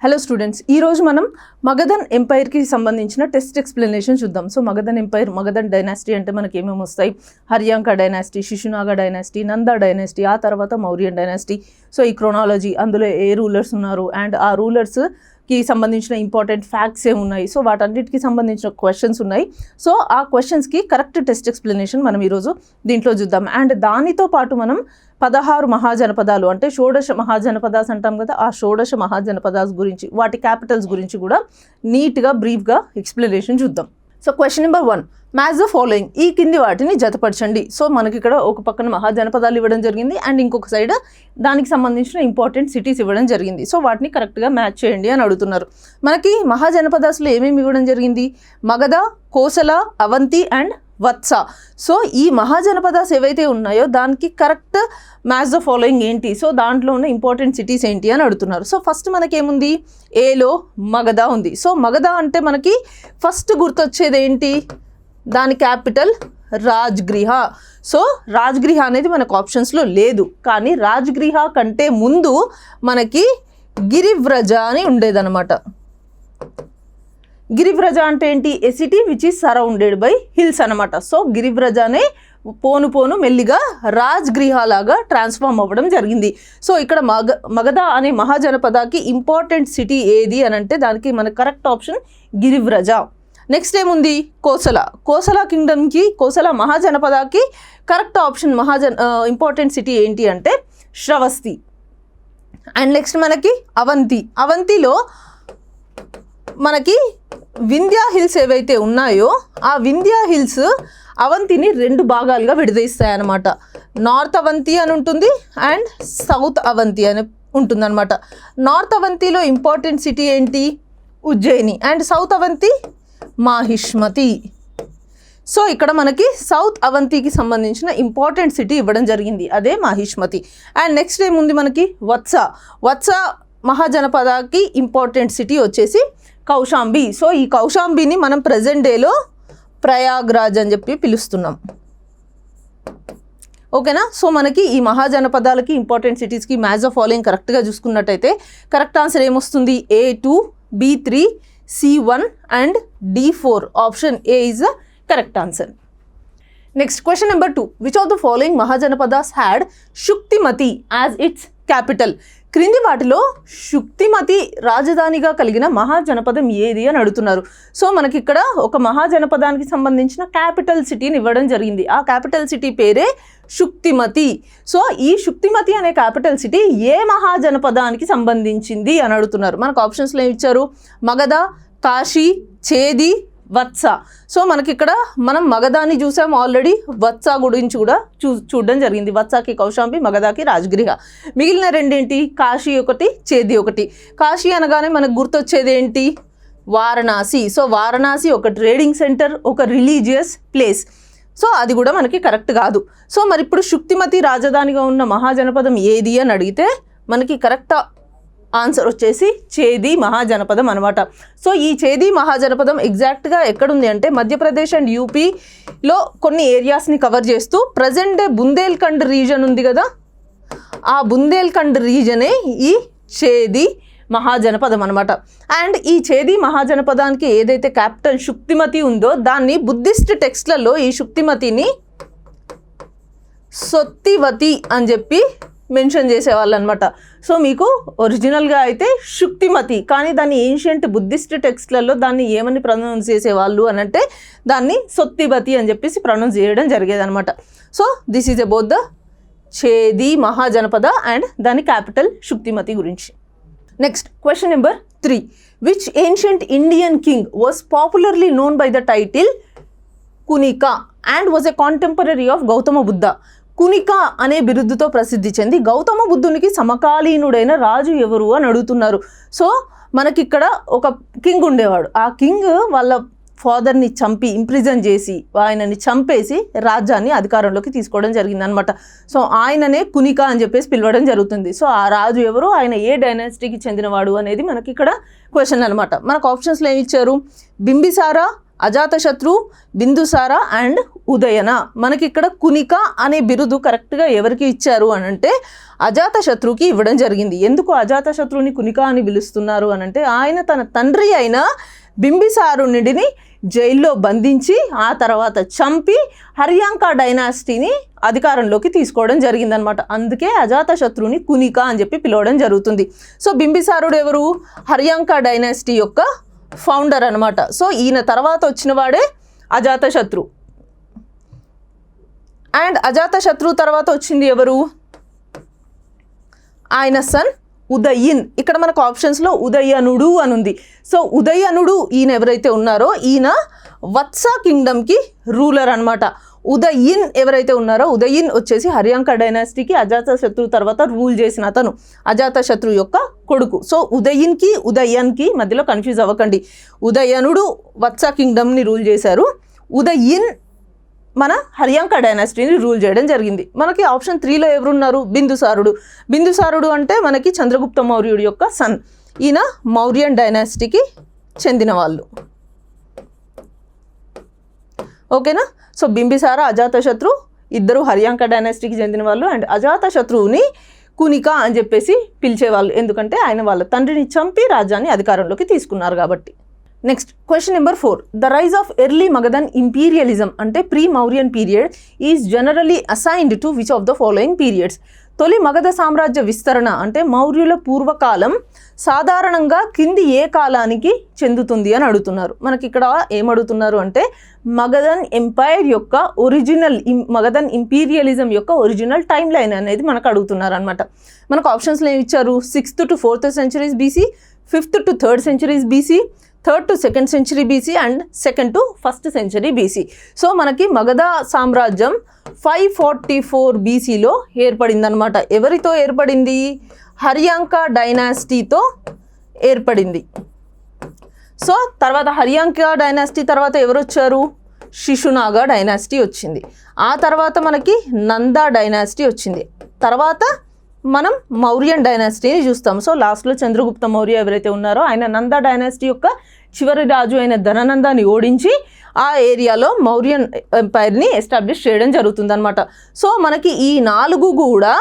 Hello students, ఈరోజు మనం మగధన్ ఎంపైర్కి సంబంధించిన టెస్ట్ ఎక్స్ప్లెనేషన్ చూద్దాం. So Magadhan umpire, Magadhan dynasty అంటే మనకి ఏమేమి వస్తాయి? హర్యాంక డైనాసిటీ, శిశునాగ డైనాసిటీ, నంద డైనాసిటీ, ఆ తర్వాత మౌర్యన్ డైనాసిటీ. సో ఈ క్రోనాలజీ, అందులో ఏ రూలర్స్ ఉన్నారు అండ్ ఆ రూలర్స్కి సంబంధించిన ఇంపార్టెంట్ ఫ్యాక్ట్స్ ఏమున్నాయి, సో వాటన్నిటికి సంబంధించిన క్వశ్చన్స్ ఉన్నాయి. సో ఆ క్వశ్చన్స్కి కరెక్ట్ టెస్ట్ ఎక్స్ప్లెనేషన్ మనం ఈరోజు దీంట్లో చూద్దాం. అండ్ దానితో పాటు మనం 16 మహాజనపదాలు అంటే షోడశ మహాజనపదాస్ అంటాం కదా, ఆ షోడశ మహాజనపదాస్ గురించి, వాటి క్యాపిటల్స్ గురించి కూడా నీట్గా బ్రీఫ్గా ఎక్స్ప్లెనేషన్ చూద్దాం. So question number 1, match the following, ఈ కింది వాటిని జతపరచండి. సో మనకి ఇక్కడ ఒక పక్కన మహాజనపదాలు ఇవ్వడం జరిగింది అండ్ ఇంకొక సైడ్ దానికి సంబంధించిన ఇంపార్టెంట్ సిటీస్ ఇవ్వడం జరిగింది. సో వాటిని కరెక్ట్గా మ్యాచ్ చేయండి అని అడుగుతున్నారు. మనకి మహాజనపదాస్లో ఏమేమి ఇవ్వడం జరిగింది? మగధ, కోసల, అవంతి అండ్ వత్స. సో ఈ మహాజనపదాస్ ఏవైతే ఉన్నాయో దానికి కరెక్ట్ మ్యాచ్ ద ఫాలోయింగ్ ఏంటి, సో దాంట్లో ఉన్న ఇంపార్టెంట్ సిటీస్ ఏంటి అని అడుగుతున్నారు. సో ఫస్ట్ మనకేముంది? ఏలో మగధ ఉంది. సో మగధ అంటే మనకి ఫస్ట్ గుర్తొచ్చేది ఏంటి? దాని క్యాపిటల్ రాజ్గృహ. సో రాజ్గృహ అనేది మనకు ఆప్షన్స్లో లేదు, కానీ రాజ్గృహ కంటే ముందు మనకి గిరివ్రజ అని ఉండేదన్నమాట. గిరివ్రజ అంటే ఏంటి? A city which is surrounded by hills అనమాట. సో గిరివ్రజనే పోను మెల్లిగా రాజ్గృహ లాగా ట్రాన్స్ఫార్మ్ అవ్వడం జరిగింది. సో ఇక్కడ మగధ అనే మహాజనపదాకి ఇంపార్టెంట్ సిటీ ఏది అని అంటే దానికి మన కరెక్ట్ ఆప్షన్ గిరివ్రజ. నెక్స్ట్ ఏముంది? కోసల కింగ్డమ్కి, కోసల మహాజనపదాకి కరెక్ట్ ఆప్షన్ ఇంపార్టెంట్ సిటీ ఏంటి అంటే శ్రవస్తి. అండ్ నెక్స్ట్ మనకి అవంతిలో మనకి వింధ్యా హిల్స్ ఏవైతే ఉన్నాయో ఆ వింధ్యా హిల్స్ అవంతిని 2 భాగాలుగా విడదీస్తాయి అన్నమాట. నార్త్ అవంతి అని ఉంటుంది అండ్ సౌత్ అవంతి అని ఉంటుంది అనమాట. నార్త్ అవంతిలో ఇంపార్టెంట్ సిటీ ఏంటి? Ujjayini. And south Avanti Mahishmati. So ఇక్కడ మనకి సౌత్ అవంతికి సంబంధించిన ఇంపార్టెంట్ సిటీ ఇవ్వడం జరిగింది, అదే మాహిష్మతి. అండ్ నెక్స్ట్ ఏముంది మనకి? వత్స మహాజనపదాకి ఇంపార్టెంట్ సిటీ వచ్చేసి కౌశాంబి. సో ఈ కౌశాంబిని మనం ప్రజెంట్ డేలో ప్రయాగ్రాజ్ అని చెప్పి పిలుస్తున్నాం. ఓకేనా? సో మనకి ఈ మహాజనపదాలకి ఇంపార్టెంట్ సిటీస్కి మ్యాచ్ ఆఫ్ ఫాలోయింగ్ కరెక్ట్గా చూసుకున్నట్టయితే కరెక్ట్ ఆన్సర్ ఏమొస్తుంది? A2, B3, C1 and D4. Option A is the correct answer. Next question number 2, which of the following mahajanapadas had Shuktimati as it's capital? క్రింది వాటిలో శుక్తిమతి రాజధానిగా కలిగిన మహాజనపదం ఏది అని అడుగుతున్నారు. సో మనకి ఇక్కడ ఒక మహాజనపదానికి సంబంధించిన క్యాపిటల్ సిటీని ఇవ్వడం జరిగింది. ఆ క్యాపిటల్ సిటీ పేరే శుక్తిమతి. సో ఈ శుక్తిమతి అనే క్యాపిటల్ సిటీ ఏ మహాజనపదానికి సంబంధించింది అని అడుగుతున్నారు. మనకు ఆప్షన్స్లో ఏమి ఇచ్చారు? మగధ, కాశీ, చేది, వత్స. సో మనకి ఇక్కడ మనం మగధాని చూసాం ఆల్రెడీ, వత్స గురించి కూడా చూడడం జరిగింది. వత్సకి కౌశాంబి, మగధాకి రాజ్గృహ. మిగిలిన రెండేంటి? కాశీ ఒకటి, చేది ఒకటి. కాశీ అనగానే మనకు గుర్తొచ్చేది ఏంటి? వారణాసి. సో వారణాసి ఒక ట్రేడింగ్ సెంటర్, ఒక రిలీజియస్ ప్లేస్. సో అది కూడా మనకి కరెక్ట్ కాదు. సో మరి ఇప్పుడు శుక్తిమతి రాజధానిగా ఉన్న మహాజనపదం ఏది అని అడిగితే మనకి కరెక్ట్ ఆన్సర్ వచ్చేసి చేది మహాజనపదం అనమాట. సో ఈ చేది మహాజనపదం ఎగ్జాక్ట్గా ఎక్కడుంది అంటే మధ్యప్రదేశ్ అండ్ యూపీలో కొన్ని ఏరియాస్ని కవర్ చేస్తూ ప్రజెంట్ డే బుందేల్ఖండ్ రీజన్ ఉంది కదా, ఆ బుందేల్ఖండ్ రీజనే ఈ చేది మహాజనపదం అనమాట. అండ్ ఈ చేది మహాజనపదానికి ఏదైతే క్యాపిటల్ శుక్తిమతి ఉందో దాన్ని బుద్ధిస్ట్ టెక్స్ట్లలో ఈ శుక్తిమతిని సొత్తివతి అని చెప్పి మెన్షన్ చేసేవాళ్ళు అనమాట. సో మీకు ఒరిజినల్గా అయితే శుక్తిమతి, కానీ దాన్ని ఏన్షియంట్ బుద్ధిస్ట్ టెక్స్ట్లలో దాన్ని ఏమని ప్రొనౌన్స్ చేసేవాళ్ళు అని అంటే దాన్ని సొత్తివతి అని చెప్పేసి ప్రొనౌన్స్ చేయడం జరిగేది అనమాట. So this is about the Chedi Mahajanapada and దాని క్యాపిటల్ శుక్తిమతి గురించి. Next question number 3, which ancient Indian king was popularly known by the title Kunika and was a contemporary of Gautama Buddha? Kunika అనే బిరుదుతో ప్రసిద్ధి చెంది గౌతమ బుద్ధునికి సమకాలీనుడైన రాజు ఎవరు అని అడుగుతున్నారు. సో మనకి ఇక్కడ ఒక కింగ్ ఉండేవాడు. ఆ కింగ్ వాళ్ళ ఫాదర్ని చంపి ఇంప్రిజన్ చేసి ఆయనని చంపేసి రాజ్యాన్ని అధికారంలోకి తీసుకోవడం జరిగింది అనమాట. సో ఆయననే కునిక అని చెప్పేసి పిలవడం జరుగుతుంది. సో ఆ రాజు ఎవరు, ఆయన ఏ డైనాసిటీకి చెందినవాడు అనేది మనకి ఇక్కడ క్వశ్చన్ అనమాట. మనకు ఆప్షన్స్లో ఏమి ఇచ్చారు? బింబిసార, అజాతశత్రు, బిందుసార అండ్ ఉదయన. మనకి ఇక్కడ కునిక అనే బిరుదు కరెక్ట్గా ఎవరికి ఇచ్చారు అని అంటే అజాతశత్రువుకి ఇవ్వడం జరిగింది. ఎందుకు అజాతశత్రువుని కునిక అని పిలుస్తున్నారు అని అంటే ఆయన తన తండ్రి అయిన బింబిసారునిడిని జైల్లో బంధించి ఆ తర్వాత చంపి హర్యాంక డైనాసిటీని అధికారంలోకి తీసుకోవడం జరిగిందనమాట. అందుకే అజాతశత్రువుని కునిక అని చెప్పి పిలవడం జరుగుతుంది. సో బింబిసారుడు ఎవరు? హర్యాంక డైనాసిటీ యొక్క ఫౌండర్ అనమాట. సో ఈయన తర్వాత వచ్చిన వాడే అజాతశత్రు. అండ్ అజాతశత్రు తర్వాత వచ్చింది ఎవరు? ఆయన సన్ ఉదయిన్. ఇక్కడ మనకు ఆప్షన్స్లో ఉదయనుడు అని ఉంది. సో ఉదయనుడు ఈయన ఎవరైతే ఉన్నారో ఈయన వత్స కింగ్డమ్కి రూలర్ అనమాట. ఉదయిన్ ఎవరైతే ఉన్నారో ఉదయిన్ వచ్చేసి హర్యాంక డైనాసిటీకి అజాతశత్రు తర్వాత రూల్ చేసిన అతను, అజాతశత్రు యొక్క కొడుకు. సో ఉదయిన్కి ఉదయన్కి మధ్యలో కన్ఫ్యూజ్ అవ్వకండి. ఉదయనుడు వత్స కింగ్డమ్ని రూల్ చేశారు, ఉదయిన్ మన హర్యాంక డైనాసిటీని రూల్ చేయడం జరిగింది. మనకి ఆప్షన్ 3లో ఎవరున్నారు? బిందుసారుడు. బిందుసారుడు అంటే మనకి చంద్రగుప్త మౌర్యుడి యొక్క సన్. ఈయన మౌర్యన్ డైనాసిటీకి చెందిన వాళ్ళు. ఓకేనా? సో బింబిసార, అజాతశత్రు ఇద్దరు హర్యాంక డైనాసిటీకి చెందిన వాళ్ళు. అండ్ అజాతశత్రువుని కునిక అని చెప్పేసి పిలిచేవాళ్ళు, ఎందుకంటే ఆయన వాళ్ళ తండ్రిని చంపి రాజ్యాన్ని అధికారంలోకి తీసుకున్నారు కాబట్టి. Next question number 4. The rise of early Magadhan imperialism అంటే pre Mauryan period is generally assigned to which of the following periods? తొలి మగధ సామ్రాజ్య విస్తరణ అంటే మౌర్యుల పూర్వకాలం సాధారణంగా కింది ఏ కాలానికి చెందుతుంది అని అడుగుతున్నారు. మనకి ఇక్కడ ఏమడుగుతున్నారు అంటే మగధన్ ఎంపైర్ యొక్క ఒరిజినల్, మగధన్ ఇంపీరియలిజం యొక్క ఒరిజినల్ టైం లైన్ అనేది మనకు అడుగుతున్నారు అనమాట. మనకు ఆప్షన్స్లో ఏమి ఇచ్చారు? 6th to 4th centuries BC, 5th to 3rd centuries BC, 3rd to 2nd century BC and 2nd to 1st century BC. So మనకి మగధ సామ్రాజ్యం 544 BCలో ఏర్పడిందనమాట. ఎవరితో ఏర్పడింది? హర్యాంక డైనాసిటీతో ఏర్పడింది. సో తర్వాత హర్యాంక డైనాసిటీ తర్వాత ఎవరు వచ్చారు? శిశునాగా డైనాసిటీ వచ్చింది. ఆ తర్వాత మనకి నందా డైనాసిటీ వచ్చింది. తర్వాత మనం మౌర్యన్ డైనాసిటీని చూస్తాం. సో లాస్ట్లో చంద్రగుప్త మౌర్య ఎవరైతే ఉన్నారో ఆయన నందా డైనాసిటీ యొక్క చివరి రాజు అయిన ధననందాన్ని ఓడించి ఆ ఏరియాలో మౌర్యన్ ఎంపైర్ని ఎస్టాబ్లిష్ చేయడం జరుగుతుందన్నమాట. సో మనకి ఈ 4 కూడా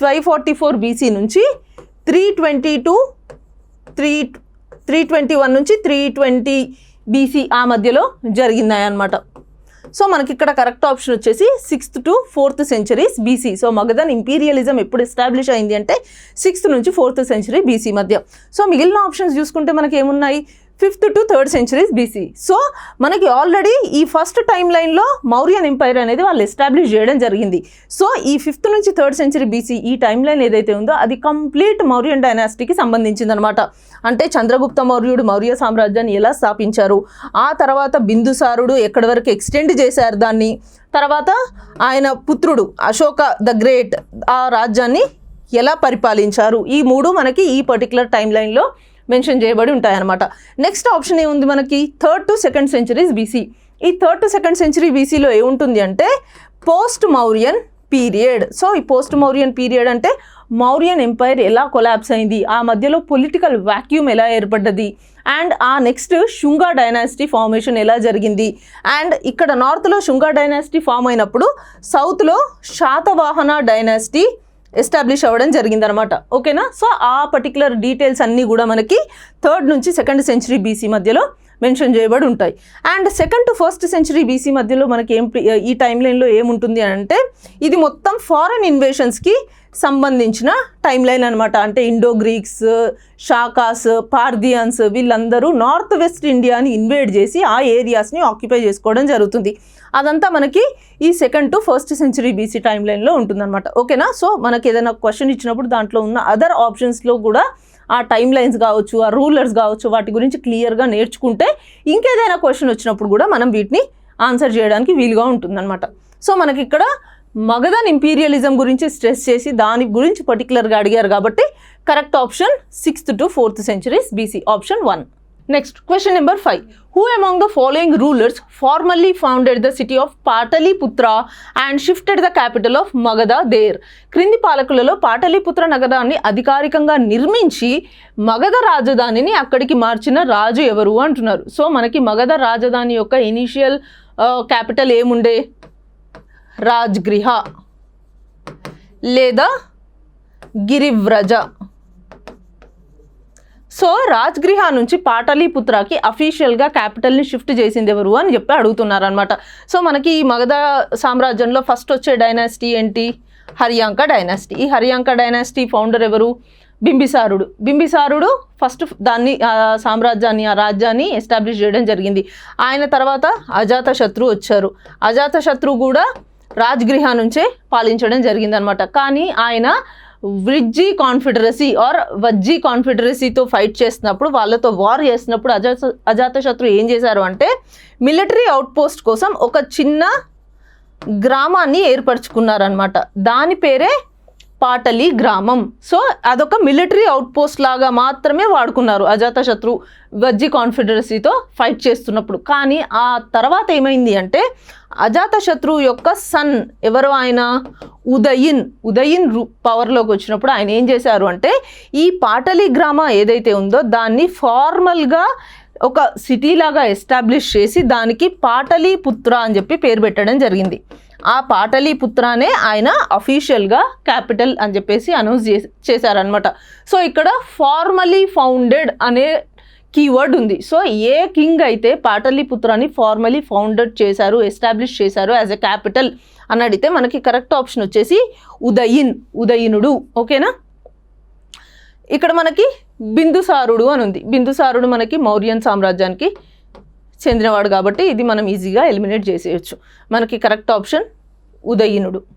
544 BC నుంచి 321 నుంచి 320 BC ఆ మధ్యలో జరిగినాయన్నమాట. సో మనకి ఇక్కడ కరెక్ట్ ఆప్షన్ వచ్చేసి 6th to 4th centuries BC. So Magadhan imperialism ఎప్పుడు ఎస్టాబ్లిష్ అయింది అంటే 6th నుంచి 4th century BC మధ్య. సో మిగిలిన ఆప్షన్స్ చూసుకుంటే మనకి ఏమున్నాయి? 5th to 3rd centuries BC. So మనకి ఆల్రెడీ ఈ ఫస్ట్ టైం లైన్లో మౌర్యన్ ఎంపైర్ అనేది వాళ్ళు ఎస్టాబ్లిష్ చేయడం జరిగింది. సో ఈ 5th నుంచి 3rd century BC ఈ టైం లైన్ ఏదైతే ఉందో అది కంప్లీట్ మౌర్యన్ డైనాసిటీకి సంబంధించిందనమాట. అంటే చంద్రగుప్త మౌర్యుడు మౌర్య సామ్రాజ్యాన్ని ఎలా స్థాపించారు, ఆ తర్వాత బిందుసారుడు ఎక్కడి వరకు ఎక్స్టెండ్ చేశారు దాన్ని, తర్వాత ఆయన పుత్రుడు అశోక ద గ్రేట్ ఆ రాజ్యాన్ని ఎలా పరిపాలించారు, ఈ 3 మనకి ఈ పర్టికులర్ టైం లైన్లో మెన్షన్ చేయబడి ఉంటాయన్నమాట. నెక్స్ట్ ఆప్షన్ ఏముంది మనకి? 3rd to 2nd centuries BC. ఈ 3rd to 2nd century BCలో ఏముంటుంది అంటే పోస్ట్ మౌర్యన్ పీరియడ్. సో ఈ పోస్ట్ మౌర్యన్ పీరియడ్ అంటే మౌర్యన్ ఎంపైర్ ఎలా కొలాప్స్ అయింది, ఆ మధ్యలో పొలిటికల్ వాక్యూమ్ ఎలా ఏర్పడ్డది, అండ్ ఆ నెక్స్ట్ శుంగా డైనాసిటీ ఫార్మేషన్ ఎలా జరిగింది, అండ్ ఇక్కడ నార్త్లో శుంగా డైనాసిటీ ఫామ్ అయినప్పుడు సౌత్లో శాతవాహన డైనాసిటీ ఎస్టాబ్లిష్ అవ్వడం జరిగిందనమాట. ఓకేనా? సో ఆ పర్టికులర్ డీటెయిల్స్ అన్నీ కూడా మనకి 3rd నుంచి 2nd century BC మధ్యలో మెన్షన్ చేయబడి ఉంటాయి. And 2nd to 1st century BC మధ్యలో మనకి ఈ టైం లైన్లో ఏముంటుంది అంటే ఇది మొత్తం ఫారెన్ ఇన్వేషన్స్కి సంబంధించిన టైం లైన్ అనమాట. అంటే ఇండో గ్రీక్స్, షాకాస్, పార్థియన్స్ వీళ్ళందరూ నార్త్ వెస్ట్ ఇండియాని ఇన్వేడ్ చేసి ఆ ఏరియాస్ని ఆక్యుపై చేసుకోవడం జరుగుతుంది. అదంతా మనకి ఈ 2nd to 1st century BC time లైన్లో ఉంటుందన్నమాట. ఓకేనా? సో మనకి ఏదైనా క్వశ్చన్ ఇచ్చినప్పుడు దాంట్లో ఉన్న అదర్ ఆప్షన్స్లో కూడా ఆ టైం లైన్స్ కావచ్చు, ఆ రూలర్స్ కావచ్చు, వాటి గురించి క్లియర్గా నేర్చుకుంటే ఇంకేదైనా క్వశ్చన్ వచ్చినప్పుడు కూడా మనం వీటిని ఆన్సర్ చేయడానికి వీలుగా ఉంటుందన్నమాట. సో మనకి ఇక్కడ మగధన్ ఇంపీరియలిజం గురించి స్ట్రెస్ చేసి దాని గురించి పర్టికులర్గా అడిగారు కాబట్టి correct option 6th to 4th centuries BC, option 1. Next question number 5. Who among the following rulers formally founded the city of Pataliputra and shifted the capital of Magadha there? క్రింది పాలకులలో పాటలీపుత్ర నగరాన్ని అధికారికంగా నిర్మించి మగధ రాజధానిని అక్కడికి మార్చిన రాజు ఎవరు అంటున్నారు. సో మనకి మగధ రాజధాని యొక్క ఇనీషియల్ క్యాపిటల్ ఏముండే, రాజ్గృహ లేదా గిరివ్రజ. సో రాజ్గృహ నుంచి పాటలీపుత్రకి అఫీషియల్గా క్యాపిటల్ని షిఫ్ట్ చేసింది ఎవరు అని చెప్పి అడుగుతున్నారనమాట. సో మనకి ఈ మగధ సామ్రాజ్యంలో ఫస్ట్ వచ్చే డైనాసిటీ ఏంటి, హర్యాంక డైనాసిటీ. ఈ హర్యాంక డైనాసిటీ ఫౌండర్ ఎవరు, బింబిసారుడు ఫస్ట్ దాన్ని సామ్రాజ్యాన్ని, ఆ రాజ్యాన్ని ఎస్టాబ్లిష్ చేయడం జరిగింది. ఆయన తర్వాత అజాతశత్రు వచ్చారు. అజాతశత్రు కూడా రాజ్గృహ నుంచే పాలించడం జరిగిందనమాట. కానీ ఆయన వజ్జీ కాన్ఫెడరసీతో ఫైట్ చేస్తున్నప్పుడు, వాళ్ళతో వార్ చేస్తున్నప్పుడు అజాతశత్రు ఏం చేశారు అంటే మిలిటరీ అవుట్పోస్ట్ కోసం ఒక చిన్న గ్రామాన్ని ఏర్పరచుకున్నారనమాట. దాని పేరే పాటలి గ్రామం. సో అదొక మిలిటరీ అవుట్పోస్ట్ లాగా మాత్రమే వాడుకున్నారు అజాతశత్రు వజ్జీ కాన్ఫెడరసీతో ఫైట్ చేస్తున్నప్పుడు. కానీ ఆ తర్వాత ఏమైంది అంటే అజాతశత్రు యొక్క సన్ ఎవరు, ఆయన ఉదయిన్ పవర్లోకి వచ్చినప్పుడు ఆయన ఏం చేశారు అంటే ఈ పాటలి గ్రామం ఏదైతే ఉందో దాన్ని ఫార్మల్గా ఒక సిటీ లాగా ఎస్టాబ్లిష్ చేసి దానికి పాటలీపుత్ర అని చెప్పి పేరు పెట్టడం జరిగింది. ఆ పాటలీపుత్రనే ఆయన అఫీషియల్గా క్యాపిటల్ అని చెప్పేసి అనౌన్స్ చేశారనమాట. సో ఇక్కడ ఫార్మలీ ఫౌండెడ్ అనే కీవర్డ్ ఉంది. సో ఏ కింగ్ అయితే పాటలీపుత్రాన్ని ఫార్మలీ ఫౌండెడ్ చేశారు, ఎస్టాబ్లిష్ చేశారు యాజ్ ఎ క్యాపిటల్ అని అడిగితే మనకి కరెక్ట్ ఆప్షన్ వచ్చేసి ఉదయినుడు. ఓకేనా. ఇక్కడ మనకి బిందుసారుడు అని ఉంది. బిందుసారుడు మనకి మౌర్యన్ సామ్రాజ్యానికి చెందినవాడు కాబట్టి ఇది మనం ఈజీగా ఎలిమినేట్ చేసేయచ్చు. మనకి కరెక్ట్ ఆప్షన్ ఉదయినుడు.